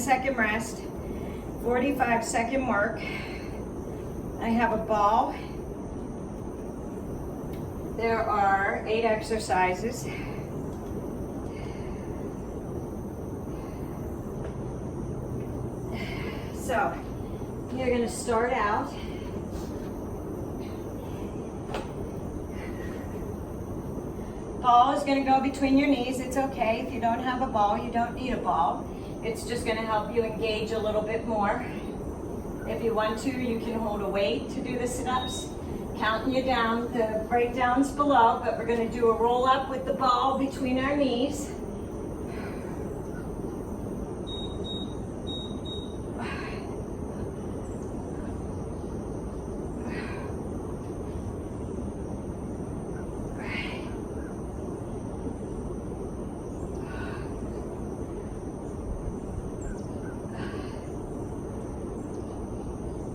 10-second rest, 45-second work. I have a ball. There are 8 exercises. So, you're going to start out. Ball is going to go between your knees. It's okay if you don't have a ball. You don't need a ball. It's just going to help you engage a little bit more. If you want to, you can hold a weight to do the sit-ups. Counting you down, the breakdown's below, but we're going to do a roll up with the ball between our knees.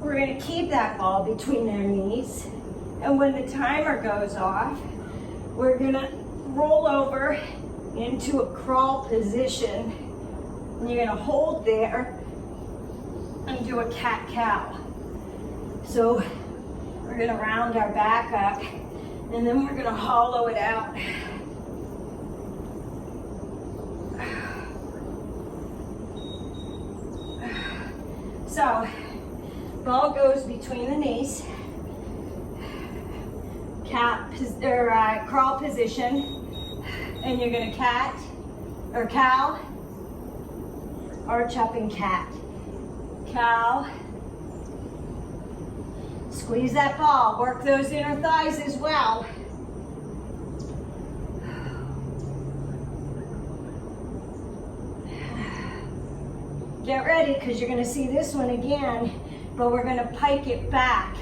We're going to keep that ball between our knees. And when the timer goes off, we're going to roll over into a crawl position. And you're going to hold there and do a cat-cow. So we're going to round our back up, and then we're going to hollow it out. So, ball goes between the knees. Crawl position, and you're going to cat or cow, arch up and cat. Cow. Squeeze that ball. Work those inner thighs as well. Get ready, because you're going to see this one again, but we're going to pike it back.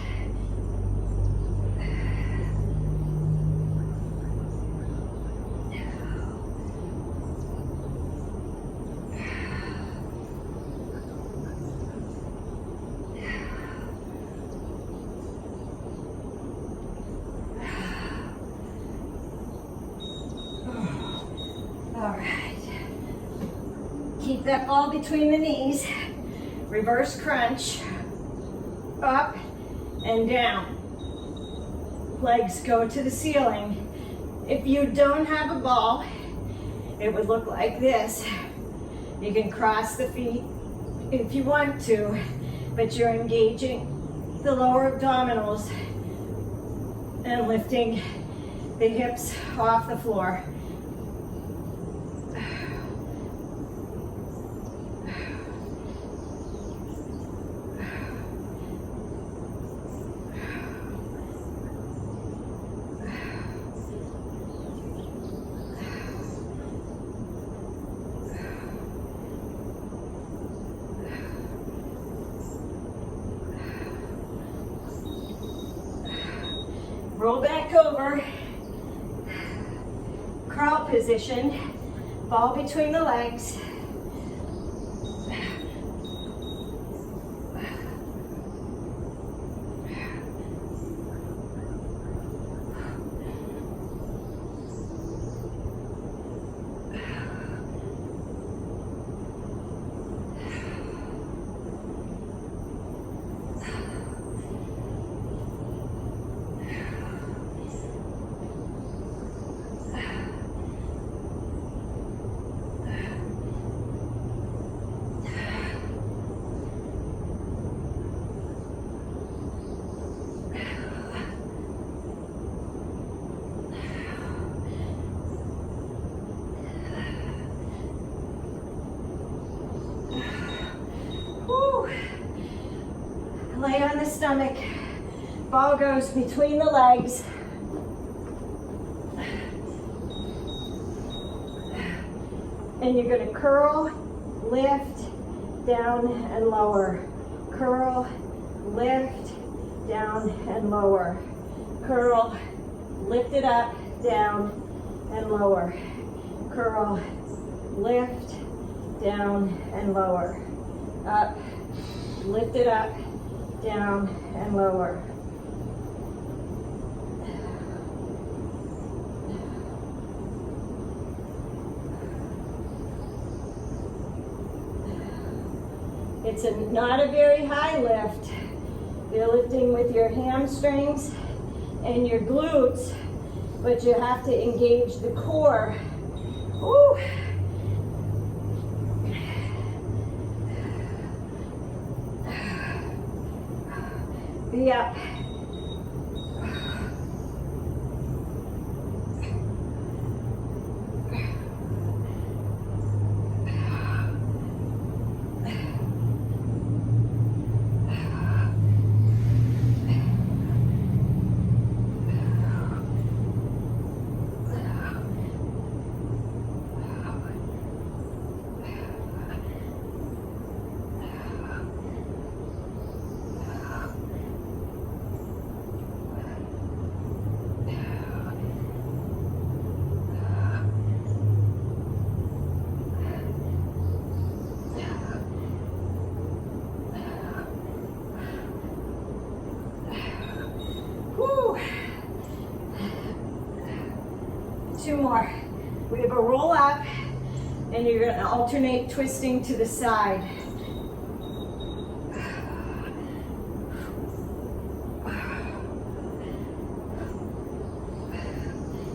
Keep that ball between the knees. Reverse crunch. Up and down. Legs go to the ceiling. If you don't have a ball, it would look like this. You can cross the feet if you want to, but you're engaging the lower abdominals and lifting the hips off the floor. Roll back over, crawl position, ball between the legs. Lay on the stomach. Ball goes between the legs. And you're going to curl, lift, down and lower. Curl, lift, down and lower. Curl, lift it up, down and lower. Curl, lift, down and lower. Up, lift it up, down and lower. It's not a very high lift. You're lifting with your hamstrings and your glutes, but you have to engage the core. Woo. Be up. Two more. We have a roll up, and you're going to alternate twisting to the side.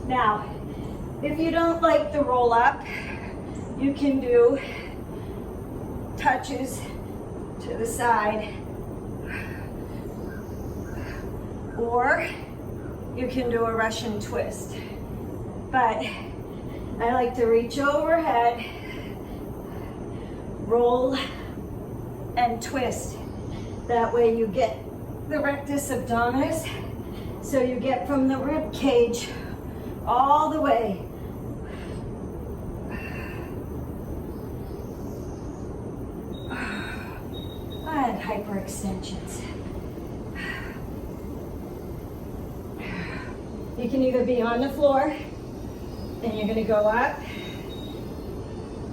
Now, if you don't like the roll up, you can do touches to the side, or you can do a Russian twist. But I like to reach overhead, roll, and twist. That way you get the rectus abdominis, so you get from the rib cage all the way. And hyperextensions. You can either be on the floor, and you're going to go up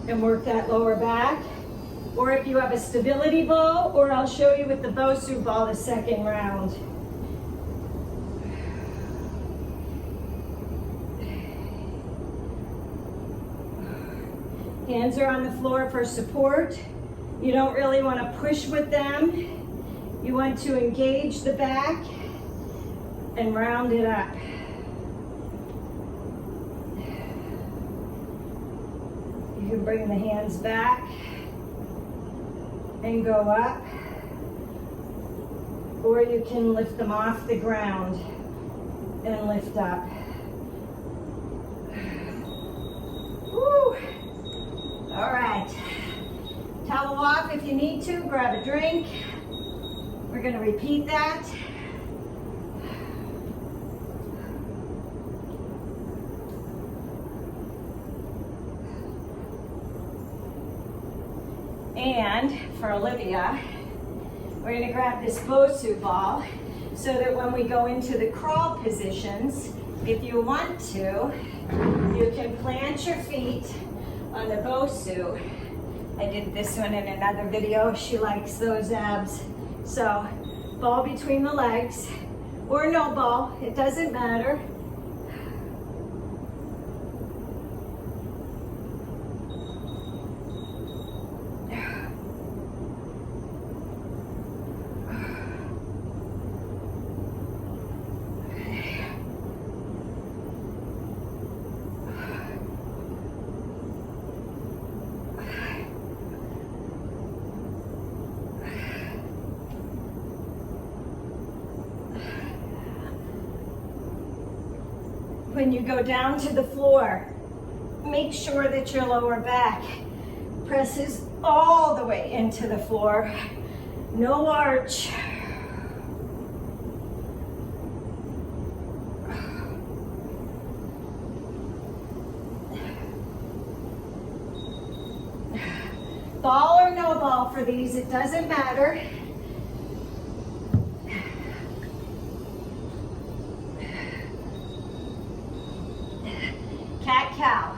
and work that lower back, or if you have a stability ball, or I'll show you with the BOSU ball the second round. Hands are on the floor for support. You don't really want to push with them. You want to engage the back and round it up. You can bring the hands back and go up, or you can lift them off the ground and lift up. Woo. All right, towel off if you need to, grab a drink. We're going to repeat that. And for Olivia, we're going to grab this BOSU ball so that when we go into the crawl positions, if you want to, you can plant your feet on the BOSU. I did this one in another video. She likes those abs. So ball between the legs, or no ball, it doesn't matter. When you go down to the floor, make sure that your lower back presses all the way into the floor. No arch. Ball or no ball for these, it doesn't matter. Cat-cow.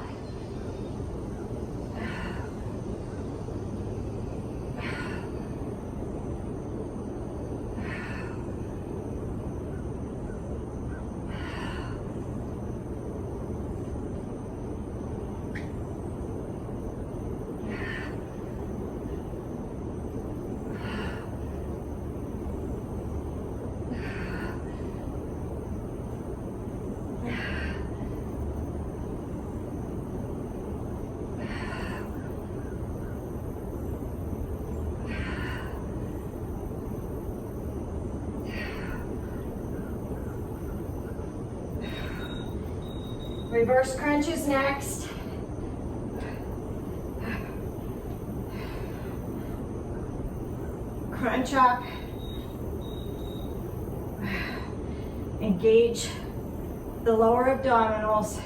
Reverse crunch is next. Crunch up. Engage the lower abdominals.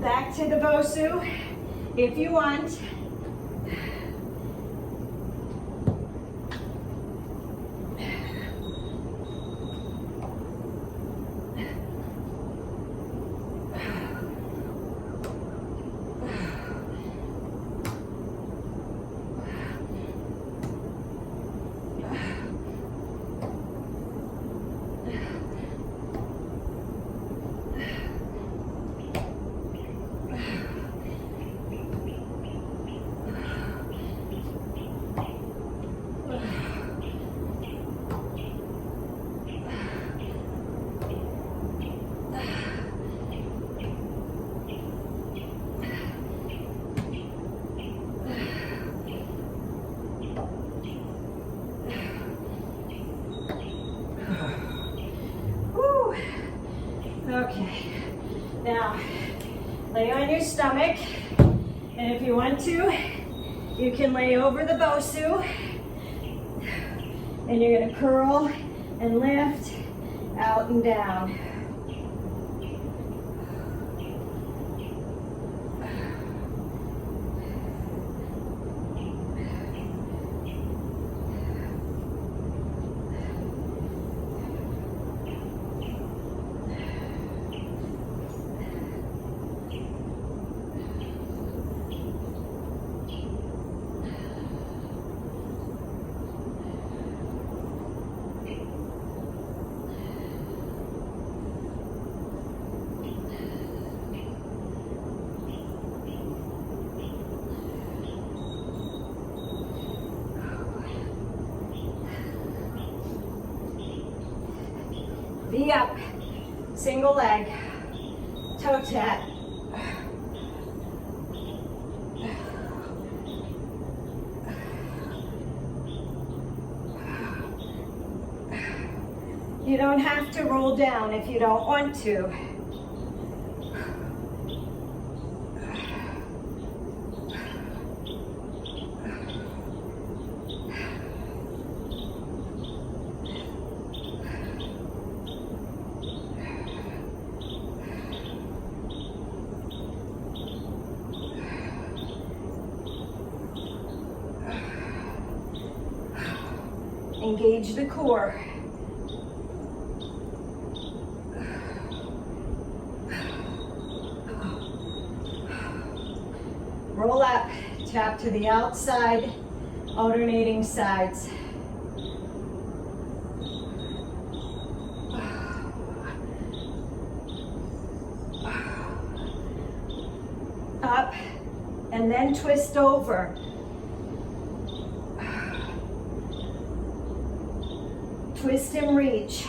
Back to the BOSU if you want. Okay, now lay on your stomach, and if you want to, you can lay over the BOSU, and you're going to curl and lift out and down. Be up, single leg, toe tap. You don't have to roll down if you don't want to. Engage the core. Roll up, tap to the outside, alternating sides. Up, and then twist over. Twist and reach.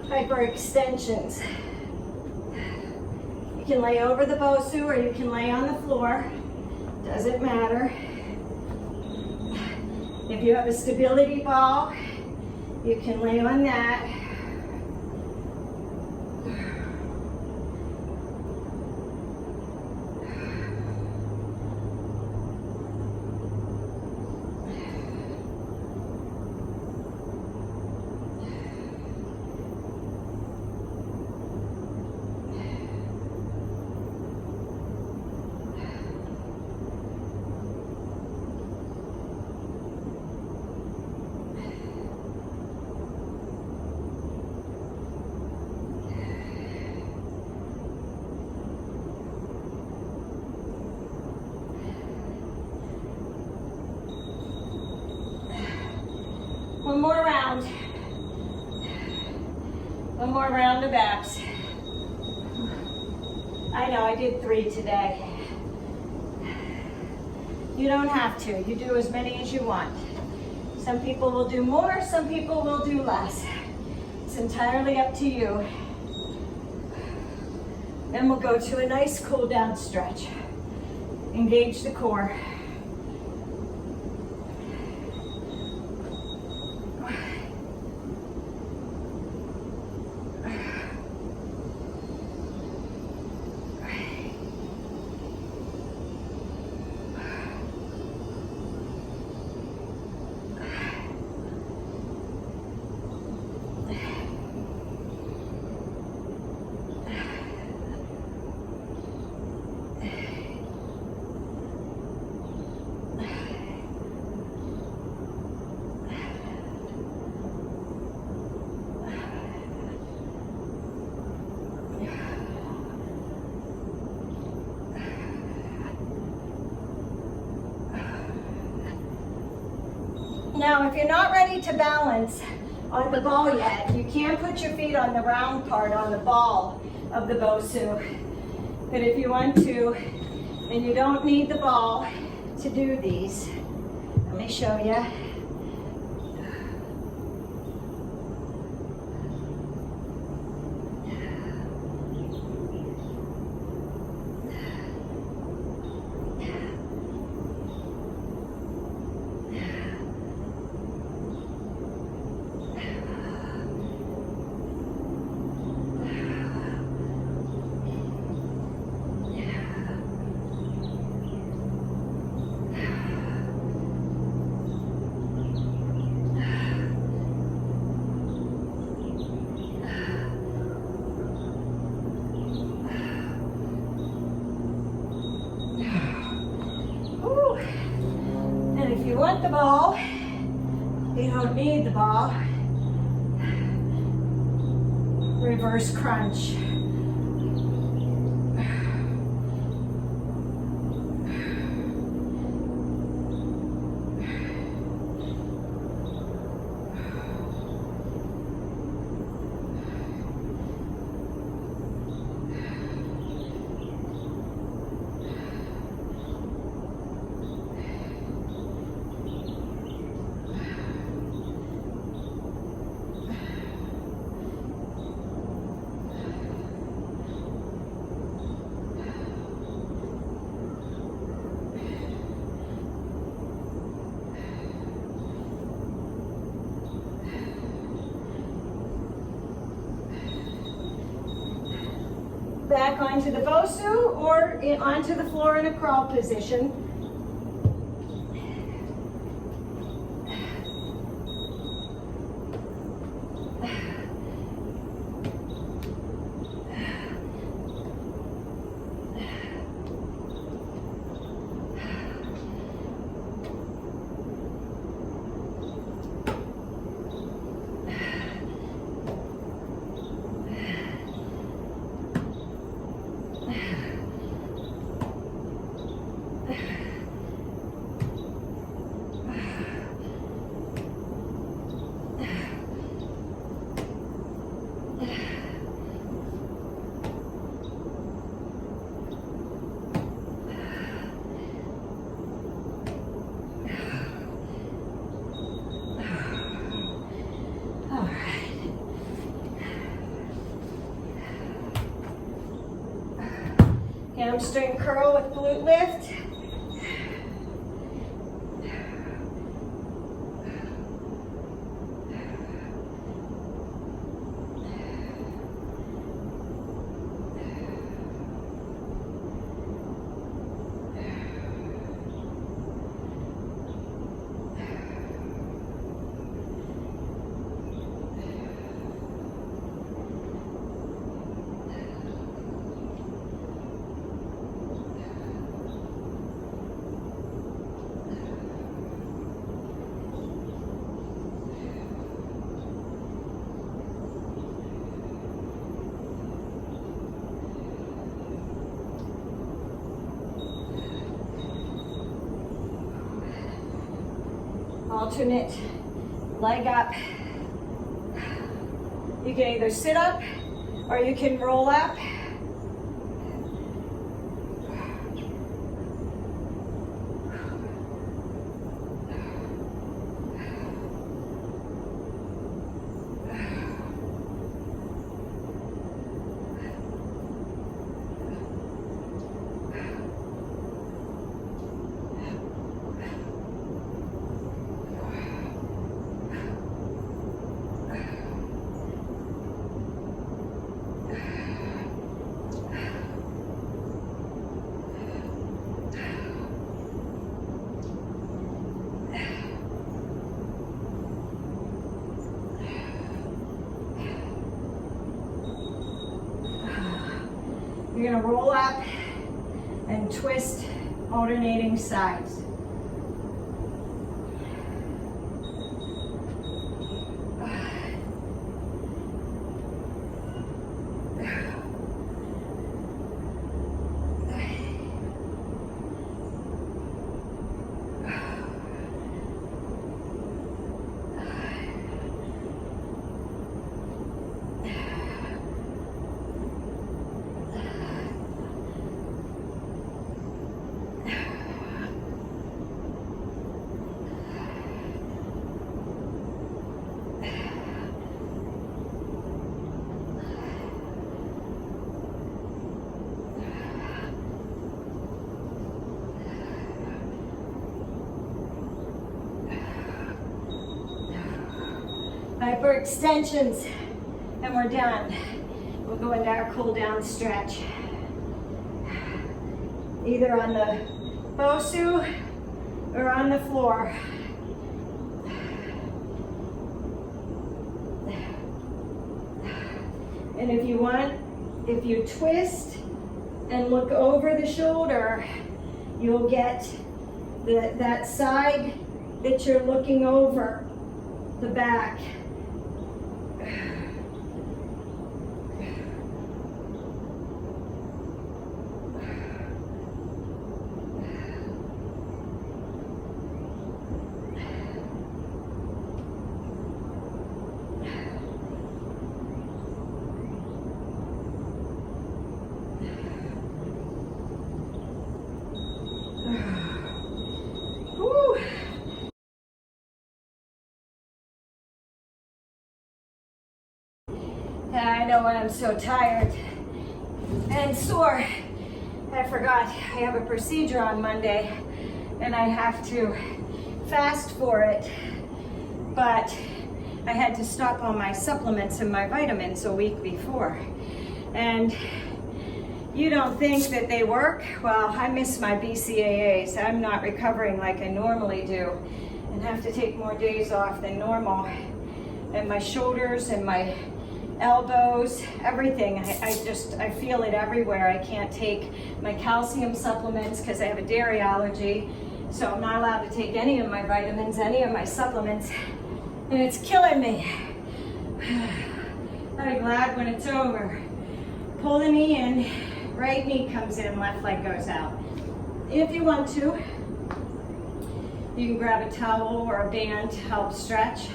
Hyperextensions. You can lay over the BOSU or you can lay on the floor. Doesn't matter. If you have a stability ball, you can lay on that. One more round. One more round of abs. I know, I did 3 today. You don't have to. You do as many as you want. Some people will do more, some people will do less. It's entirely up to you. Then we'll go to a nice cool down stretch. Engage the core. Now, if you're not ready to balance on the ball yet, you can put your feet on the round part, on the ball of the BOSU. But if you want to, and you don't need the ball to do these, let me show you. You want the ball, you don't need the ball. Reverse crunch. Back onto the BOSU or onto the floor in a crawl position. Hamstring curl with glute lift. Alternate leg up. You can either sit up or you can roll up. You're gonna roll up and twist alternating sides. Hyperextensions, and we're done. We'll go into our cool down stretch. Either on the BOSU or on the floor. And if you want, if you twist and look over the shoulder, you'll get that side that you're looking over, the back. I know when I'm so tired and sore. I forgot I have a procedure on Monday and I have to fast for it. But I had to stop all my supplements and my vitamins a week before. And you don't think that they work? Well, I miss my BCAAs. I'm not recovering like I normally do and have to take more days off than normal. And my shoulders and my elbows, everything. I feel it everywhere. I can't take my calcium supplements because I have a dairy allergy. So I'm not allowed to take any of my vitamins, any of my supplements. And it's killing me. I'll be glad when it's over. Pull the knee in, right knee comes in, left leg goes out. If you want to, you can grab a towel or a band to help stretch.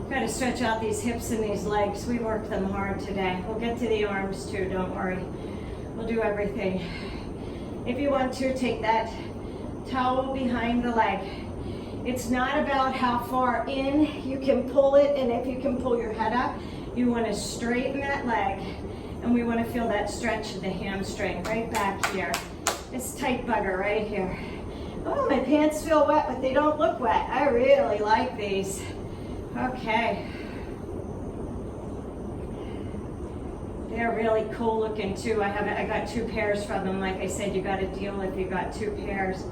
Got to stretch out these hips and these legs. We worked them hard today. We'll get to the arms too, don't worry. We'll do everything. If you want to, take that towel behind the leg. It's not about how far in you can pull it, and if you can pull your head up, you want to straighten that leg, and we want to feel that stretch of the hamstring right back here. This tight bugger right here. Oh, my pants feel wet, but they don't look wet. I really like these. Okay. They're really cool looking too. I got 2 pairs from them. Like I said, you got a deal if you got 2 pairs.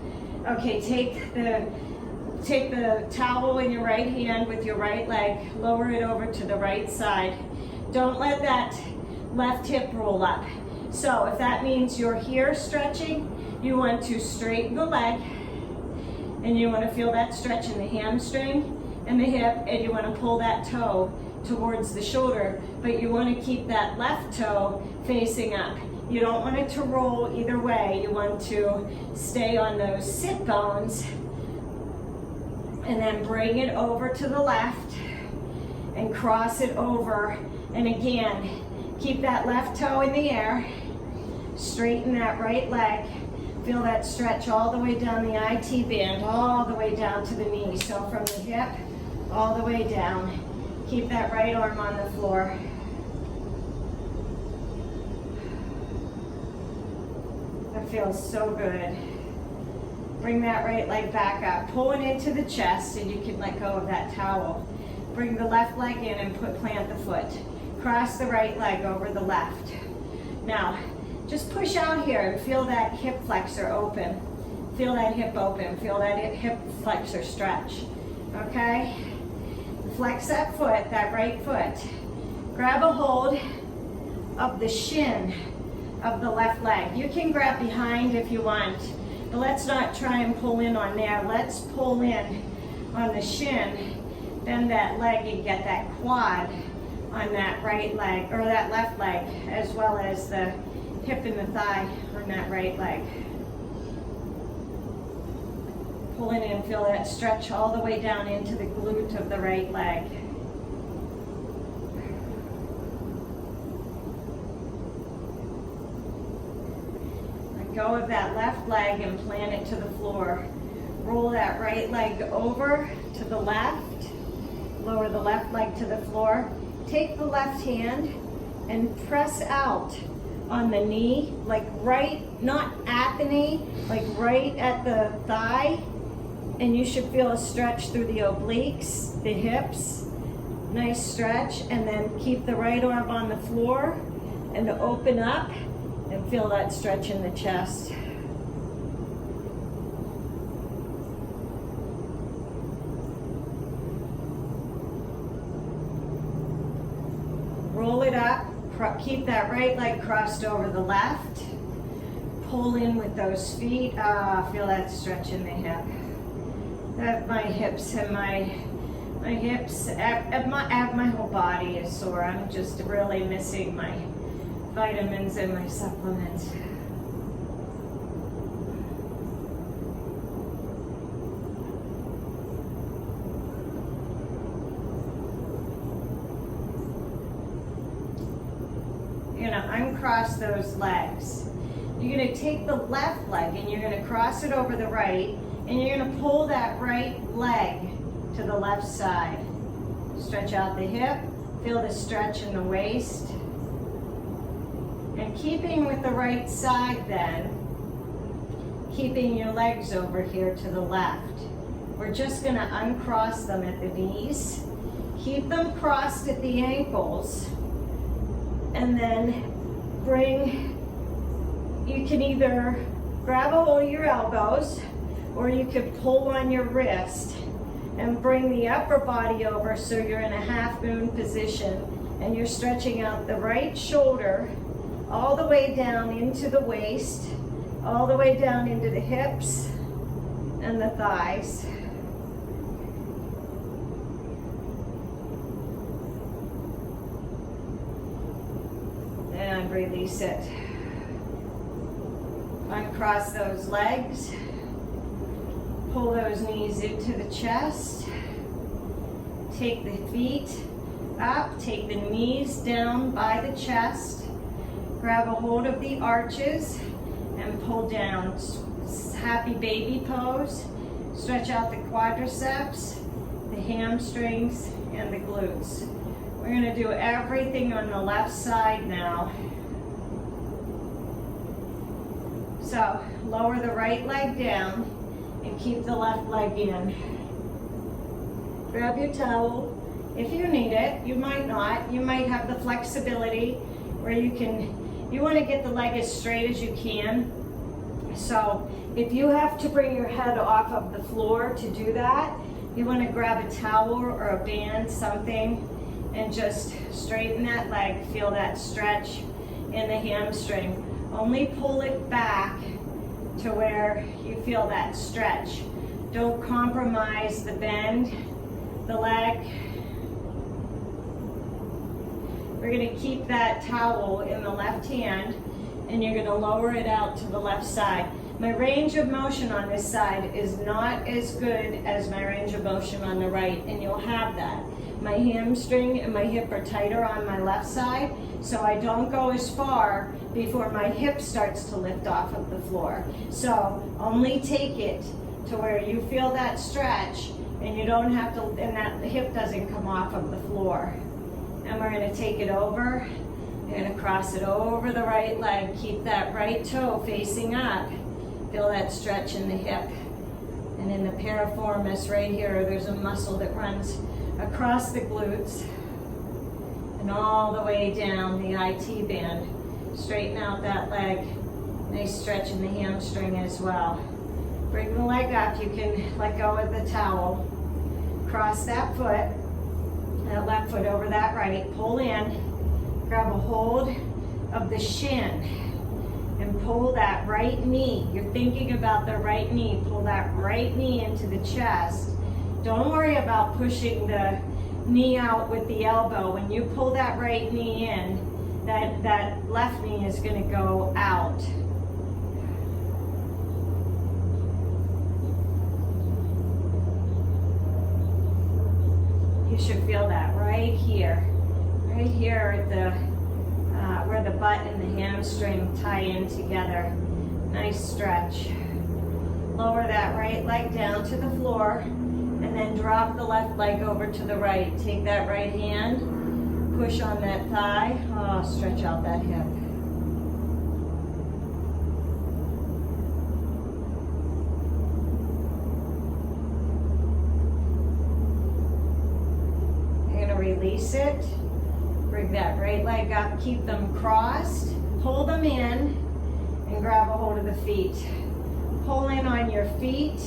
Okay, take the towel in your right hand with your right leg, lower it over to the right side. Don't let that left hip roll up. So if that means you're here stretching, you want to straighten the leg, and you want to feel that stretch in the hamstring and the hip, and you want to pull that toe towards the shoulder, but you want to keep that left toe facing up. You don't want it to roll either way. You want to stay on those sit bones And then bring it over to the left and cross it over. And again, keep that left toe in the air. Straighten that right leg. Feel that stretch all the way down the IT band, all the way down to the knee. So from the hip, all the way down. Keep that right arm on the floor. That feels so good. Bring that right leg back up. Pull it into the chest and you can let go of that towel. Bring the left leg in and plant the foot. Cross the right leg over the left. Now, just push out here and feel that hip flexor open. Feel that hip open. Feel that hip flexor stretch. Okay? Flex that foot, that right foot. Grab a hold of the shin of the left leg. You can grab behind if you want, but let's not try and pull in on there. Let's pull in on the shin. Bend that leg and get that quad on that right leg, or that left leg, as well as the hip and the thigh on that right leg. Pull it in, feel that stretch all the way down into the glute of the right leg. Let go of that left leg and plant it to the floor. Roll that right leg over to the left. Lower the left leg to the floor. Take the left hand and press out on the knee, like right, not at the knee, like right at the thigh. And you should feel a stretch through the obliques, the hips. Nice stretch. And then keep the right arm on the floor and open up and feel that stretch in the chest. Roll it up. Keep that right leg crossed over the left. Pull in with those feet. Feel that stretch in the hip. My hips and my hips, my whole body is sore. I'm just really missing my vitamins and my supplements. You're gonna uncross those legs. You're gonna take the left leg and you're gonna cross it over the right, and you're gonna pull that right leg to the left side. Stretch out the hip, feel the stretch in the waist. And keeping with the right side then, keeping your legs over here to the left. We're just gonna uncross them at the knees. Keep them crossed at the ankles. And then you can either grab a hold of your elbows, or you could pull on your wrist and bring the upper body over so you're in a half moon position and you're stretching out the right shoulder all the way down into the waist, all the way down into the hips and the thighs. And release it. Uncross those legs. Pull those knees into the chest. Take the feet up. Take the knees down by the chest. Grab a hold of the arches and pull down. Happy baby pose. Stretch out the quadriceps, the hamstrings, and the glutes. We're going to do everything on the left side now. So lower the right leg down and keep the left leg in. Grab your towel if you need it. You might not. You might have the flexibility where you want to get the leg as straight as you can. So if you have to bring your head off of the floor to do that, you want to grab a towel or a band, something, and just straighten that leg. Feel that stretch in the hamstring. Only pull it back to where you feel that stretch. Don't compromise the bend, the leg. We're going to keep that towel in the left hand and you're going to lower it out to the left side. My range of motion on this side is not as good as my range of motion on the right, and you'll have that. My hamstring and my hip are tighter on my left side, so I don't go as far before my hip starts to lift off of the floor. So only take it to where you feel that stretch, and you don't have to, and that the hip doesn't come off of the floor. And we're gonna take it over, you're gonna cross it over the right leg, keep that right toe facing up. Feel that stretch in the hip. And in the piriformis right here, there's a muscle that runs across the glutes and all the way down the IT band. Straighten out that leg. Nice stretch in the hamstring as well. Bring the leg up. You can let go of the towel. Cross that foot, that left foot over that right. Pull in. Grab a hold of the shin and pull that right knee. You're thinking about the right knee. Pull that right knee into the chest. Don't worry about pushing the knee out with the elbow. When you pull that right knee in, that left knee is going to go out. You should feel that right here at the where the butt and the hamstring tie in together. Nice stretch. Lower that right leg down to the floor and then drop the left leg over to the right. Take that right hand, push on that thigh. Oh, stretch out that hip. You're gonna release it. Bring that right leg up, keep them crossed, pull them in, and grab a hold of the feet. Pull in on your feet.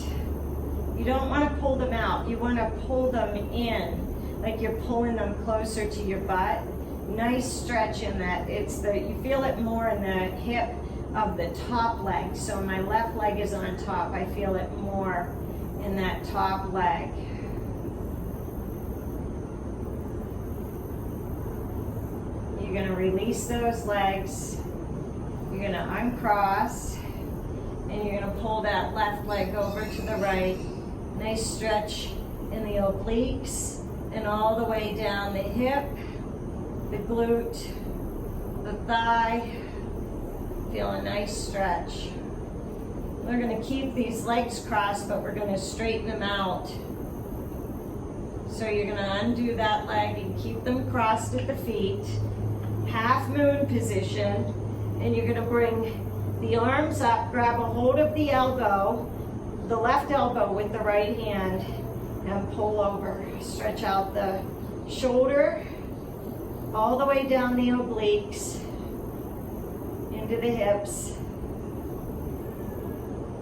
You don't want to pull them out. You want to pull them in, like you're pulling them closer to your butt. Nice stretch in that. You feel it more in the hip of the top leg. So my left leg is on top. I feel it more in that top leg. You're going to release those legs. You're going to uncross, and you're going to pull that left leg over to the right. Nice stretch in the obliques and all the way down the hip, the glute, the thigh. Feel a nice stretch. We're going to keep these legs crossed, but we're going to straighten them out. So you're going to undo that leg and keep them crossed at the feet. Half moon position, and you're going to bring the arms up, grab a hold of the elbow, the left elbow with the right hand, and pull over. Stretch out the shoulder all the way down the obliques into the hips.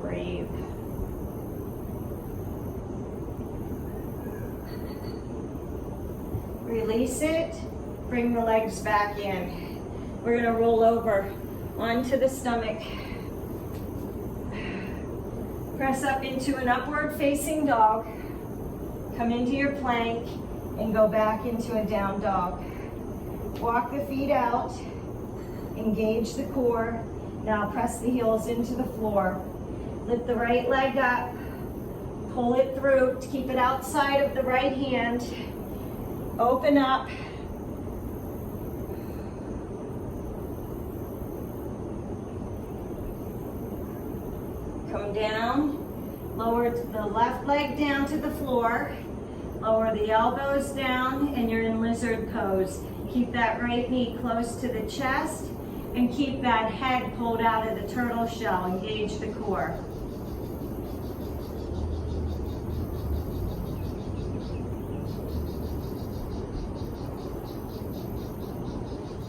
Breathe. Release it. Bring the legs back in. We're going to roll over onto the stomach. Press up into an upward facing dog. Come into your plank and go back into a down dog. Walk the feet out. Engage the core. Now press the heels into the floor. Lift the right leg up. Pull it through to keep it outside of the right hand. Open up. Come down, lower the left leg down to the floor, lower the elbows down, and you're in lizard pose. Keep that right knee close to the chest, and keep that head pulled out of the turtle shell. Engage the core.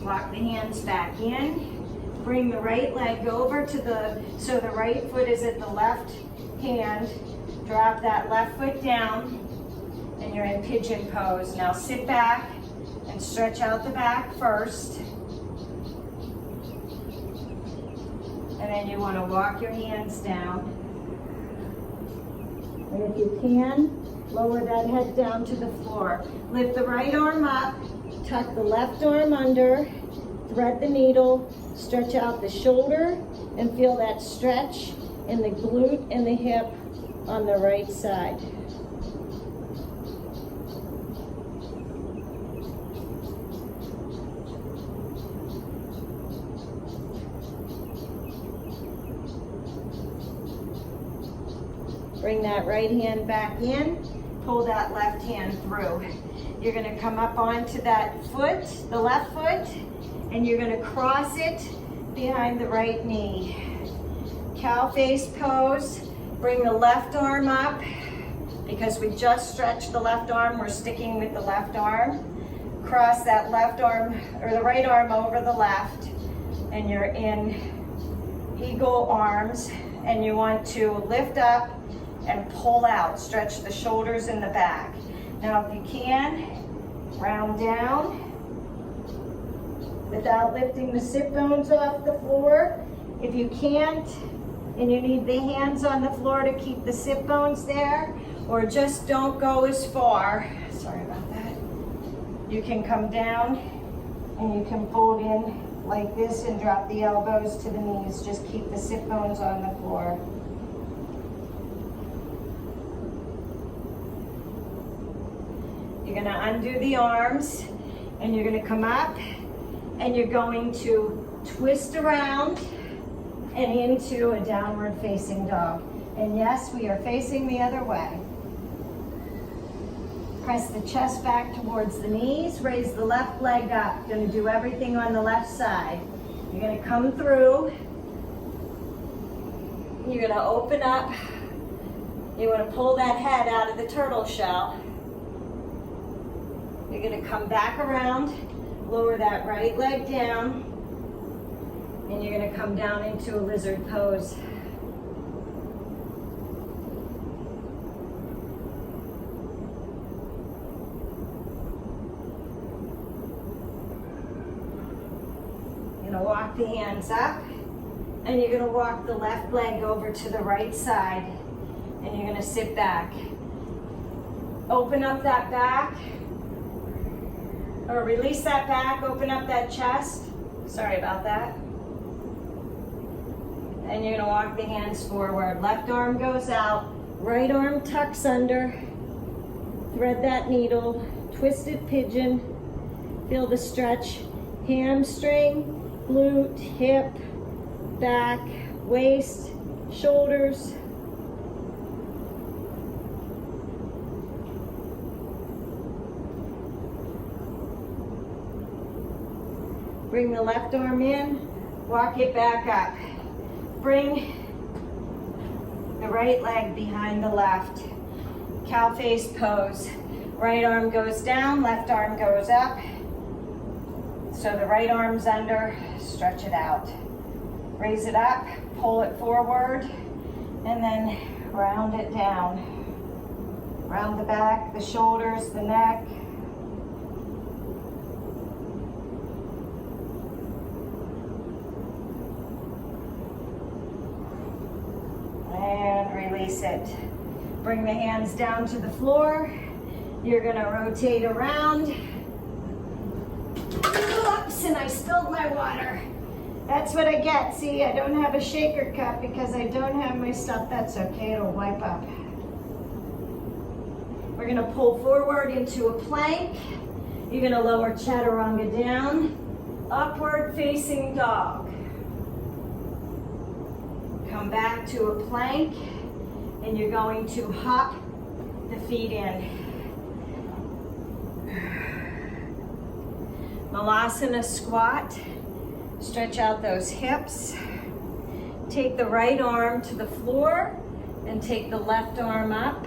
Walk the hands back in. Bring the right leg over to so the right foot is at the left hand. Drop that left foot down, and you're in pigeon pose. Now sit back and stretch out the back first. And then you want to walk your hands down. And if you can, lower that head down to the floor. Lift the right arm up, tuck the left arm under, thread the needle, stretch out the shoulder, and feel that stretch in the glute and the hip on the right side. Bring that right hand back in, pull that left hand through. You're gonna come up onto that foot, the left foot, and you're gonna cross it behind the right knee. Cow face pose, bring the left arm up. Because we just stretched the left arm, we're sticking with the left arm. Cross that left arm, or the right arm over the left, and you're in eagle arms, and you want to lift up and pull out, stretch the shoulders in the back. Now if you can, round down without lifting the sit bones off the floor. If you can't, and you need the hands on the floor to keep the sit bones there, or just don't go as far, sorry about that, you can come down and you can fold in like this and drop the elbows to the knees. Just keep the sit bones on the floor. You're gonna undo the arms and you're gonna come up and you're going to twist around and into a downward facing dog. And yes, we are facing the other way. Press the chest back towards the knees, raise the left leg up. You're gonna do everything on the left side. You're gonna come through, you're gonna open up, you wanna pull that head out of the turtle shell. You're gonna come back around, lower that right leg down, and you're gonna come down into a lizard pose. You're gonna walk the hands up, and you're gonna walk the left leg over to the right side, and you're gonna sit back. Open up that back, or release that back, open up that chest. Sorry about that. And you're gonna walk the hands forward. Left arm goes out, right arm tucks under. Thread that needle, twisted pigeon. Feel the stretch. Hamstring, glute, hip, back, waist, shoulders. Bring the left arm in, walk it back up. Bring the right leg behind the left. Cow face pose. Right arm goes down, left arm goes up. So the right arm's under, stretch it out. Raise it up, pull it forward, and then round it down. Round the back, the shoulders, the neck. And release it. Bring the hands down to the floor. You're gonna rotate around. Oops, and I spilled my water. That's what I get. See, I don't have a shaker cup because I don't have my stuff. That's okay, it'll wipe up. We're gonna pull forward into a plank. You're gonna lower chaturanga down. Upward facing dog. Come back to a plank, and you're going to hop the feet in. Malasana squat. Stretch out those hips. Take the right arm to the floor and take the left arm up.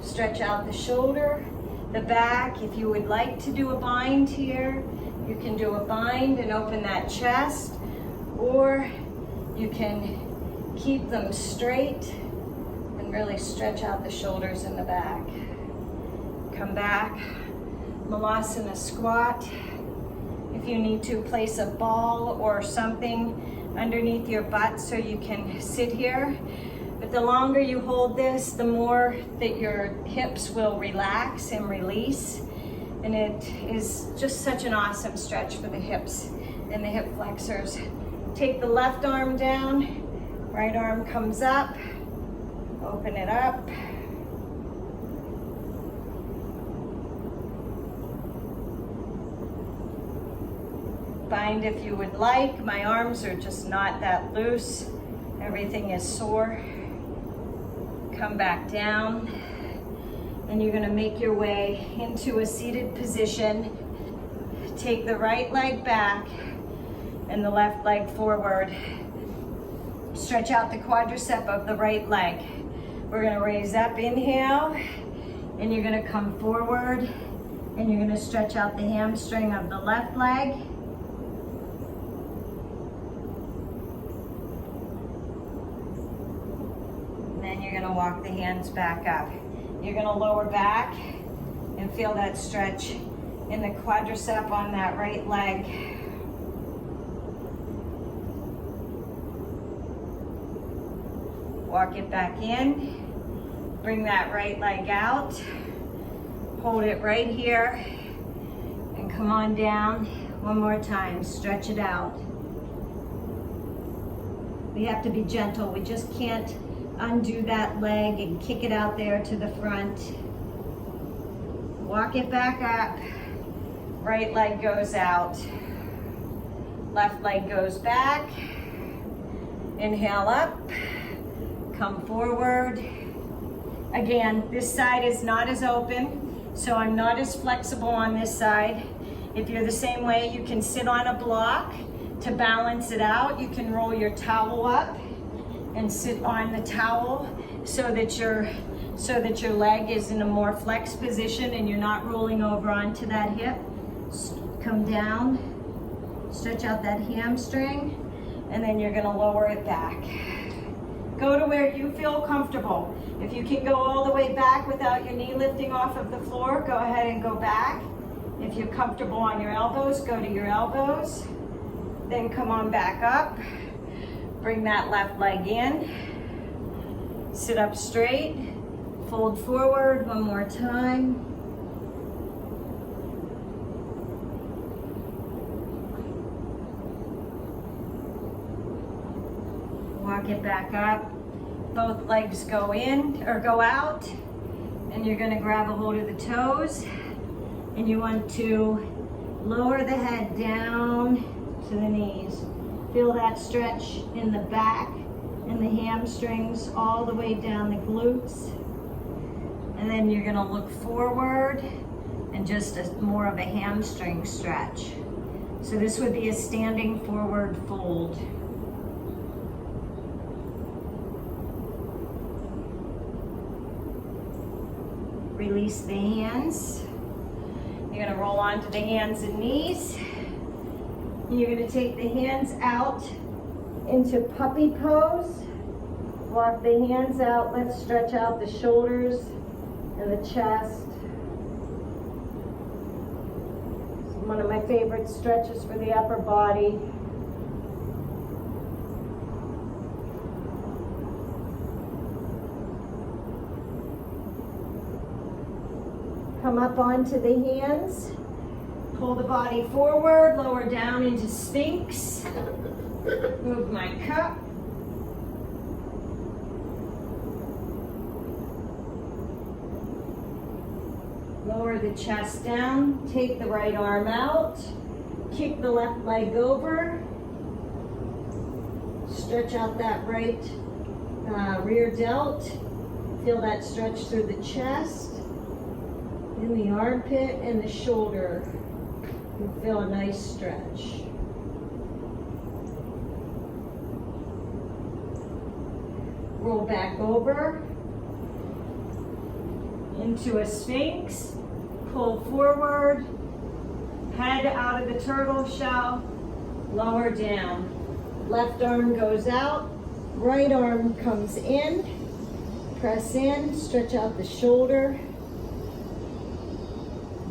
Stretch out the shoulder, the back. If you would like to do a bind here, you can do a bind and open that chest, or you can keep them straight and really stretch out the shoulders and the back. Come back, Malasana squat. If you need to, place a ball or something underneath your butt so you can sit here. But the longer you hold this, the more that your hips will relax and release. And it is just such an awesome stretch for the hips and the hip flexors. Take the left arm down, Right arm comes up, open it up. Bind if you would like. My arms are just not that loose. Everything is sore. Come back down. And you're gonna make your way into a seated position. Take the right leg back and the left leg forward. Stretch out the quadricep of the right leg. We're gonna raise up, inhale, and you're gonna come forward and you're gonna stretch out the hamstring of the left leg. And then you're gonna walk the hands back up. You're gonna lower back and feel that stretch in the quadricep on that right leg. Walk it back in, bring that right leg out, hold it right here, and come on down. One more time, stretch it out. We have to be gentle. We just can't undo that leg and kick it out there to the front. Walk it back up. Right leg goes out. Left leg goes back. Inhale up. Come forward. Again, this side is not as open, so I'm not as flexible on this side. If you're the same way, you can sit on a block to balance it out. You can roll your towel up and sit on the towel so that your leg is in a more flexed position and you're not rolling over onto that hip. Come down, stretch out that hamstring, and then you're gonna lower it back. Go to where you feel comfortable. If you can go all the way back without your knee lifting off of the floor, go ahead and go back. If you're comfortable on your elbows, go to your elbows. Then come on back up. Bring that left leg in. Sit up straight. Fold forward one more time. Walk it back up. Both legs go in or go out, and you're going to grab a hold of the toes, and you want to lower the head down to the knees. Feel that stretch in the back and the hamstrings all the way down the glutes. And then you're going to look forward and just more of a hamstring stretch. So this would be a standing forward fold. Release the hands. You're gonna roll onto the hands and knees. You're gonna take the hands out into puppy pose. Walk the hands out. Let's stretch out the shoulders and the chest. It's one of my favorite stretches for the upper body. Come up onto the hands, pull the body forward, lower down into Sphinx. Move my cup. Lower the chest down, take the right arm out, kick the left leg over, stretch out that right rear delt, feel that stretch through the chest. In the armpit and the shoulder, you feel a nice stretch. Roll back over into a Sphinx, pull forward, head out of the turtle shell, lower down. Left arm goes out, right arm comes in, press in, stretch out the shoulder.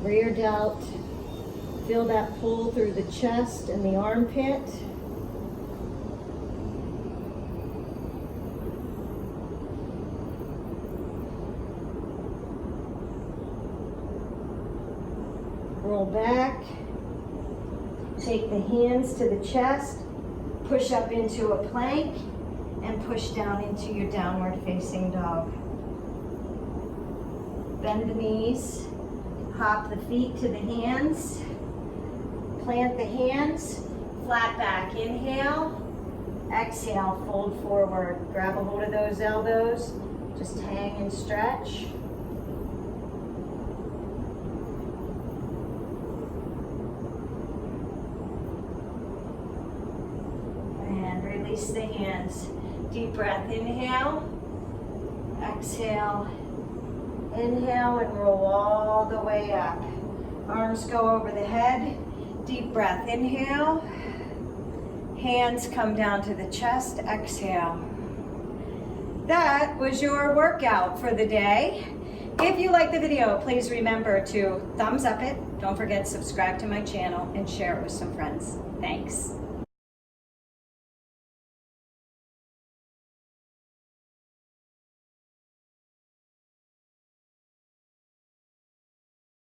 Rear delt, feel that pull through the chest and the armpit. Roll back, take the hands to the chest, push up into a plank, and push down into your downward facing dog. Bend the knees, hop the feet to the hands, plant the hands, flat back, inhale, exhale, fold forward. Grab a hold of those elbows, just hang and stretch. And release the hands. Deep breath, inhale, exhale, inhale and roll all the way up. Arms go over the head. Deep breath, inhale. Hands come down to the chest, exhale. That was your workout for the day. If you like the video, please remember to thumbs up it. Don't forget to subscribe to my channel and share it with some friends. Thanks.